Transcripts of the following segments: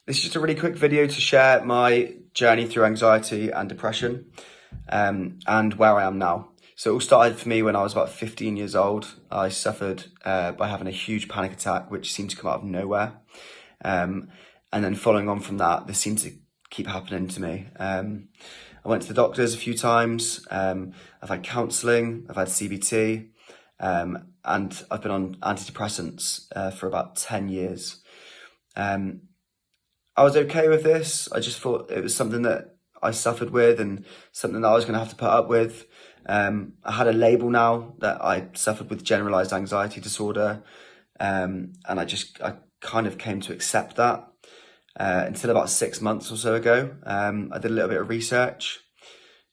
This is just a really quick video to share my journey through anxiety and depression, and where I am now. So it all started for me when I was about 15 years old. I suffered by having a huge panic attack, which seemed to come out of nowhere. And then following on from that, this seemed to keep happening to me. I went to the doctors a few times. I've had counselling, I've had CBT, and I've been on antidepressants for about 10 years. I was okay with this. I just thought it was something that I suffered with and something that I was going to have to put up with. I had a label now that I suffered with generalized anxiety disorder. And I kind of came to accept that until about 6 months or so ago. I did a little bit of research.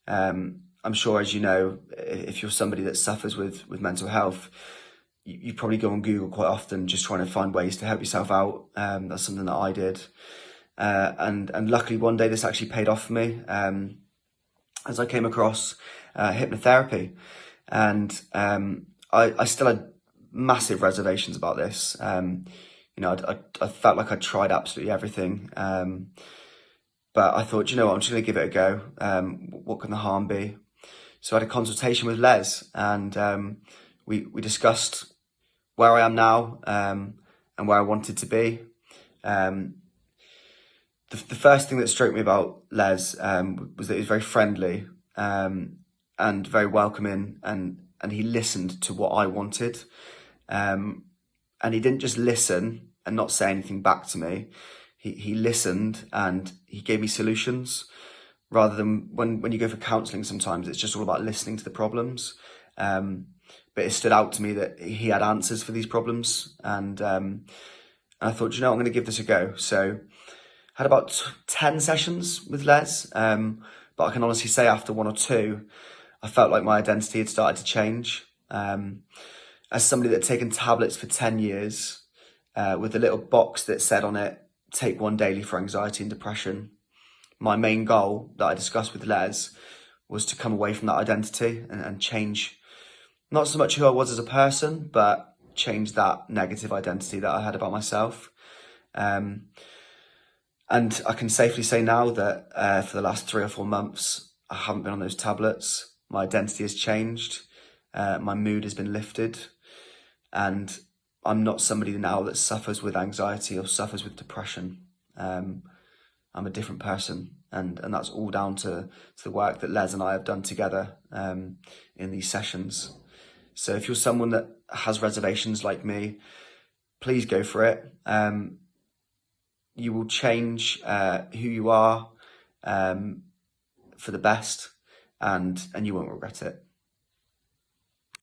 I'm sure, as you know, if you're somebody that suffers with mental health, you probably go on Google quite often just trying to find ways to help yourself out. That's something that I did. And luckily one day this actually paid off for me, as I came across hypnotherapy. And I still had massive reservations about this. I felt like I'd tried absolutely everything. But I thought, you know what, I'm just going to give it a go. What can the harm be? So I had a consultation with Les, and we discussed where I am now, and where I wanted to be. The first thing that struck me about Les was that he was very friendly and very welcoming, and he listened to what I wanted. And he didn't just listen and not say anything back to me. He listened and he gave me solutions, rather than when you go for counselling, sometimes it's just all about listening to the problems. But it stood out to me that he had answers for these problems, and I thought, you know, I'm going to give this a go. So I had about 10 sessions with Les, but I can honestly say after one or two, I felt like my identity had started to change. As somebody that had taken tablets for 10 years, with a little box that said on it, take one daily for anxiety and depression, my main goal that I discussed with Les was to come away from that identity and change, not so much who I was as a person, but change that negative identity that I had about myself. And I can safely say now that for the last 3 or 4 months, I haven't been on those tablets. My identity has changed. My mood has been lifted. And I'm not somebody now that suffers with anxiety or suffers with depression. I'm a different person. And that's all down to the work that Les and I have done together in these sessions. So if you're someone that has reservations like me, please go for it. You will change who you are for the best, and you won't regret it.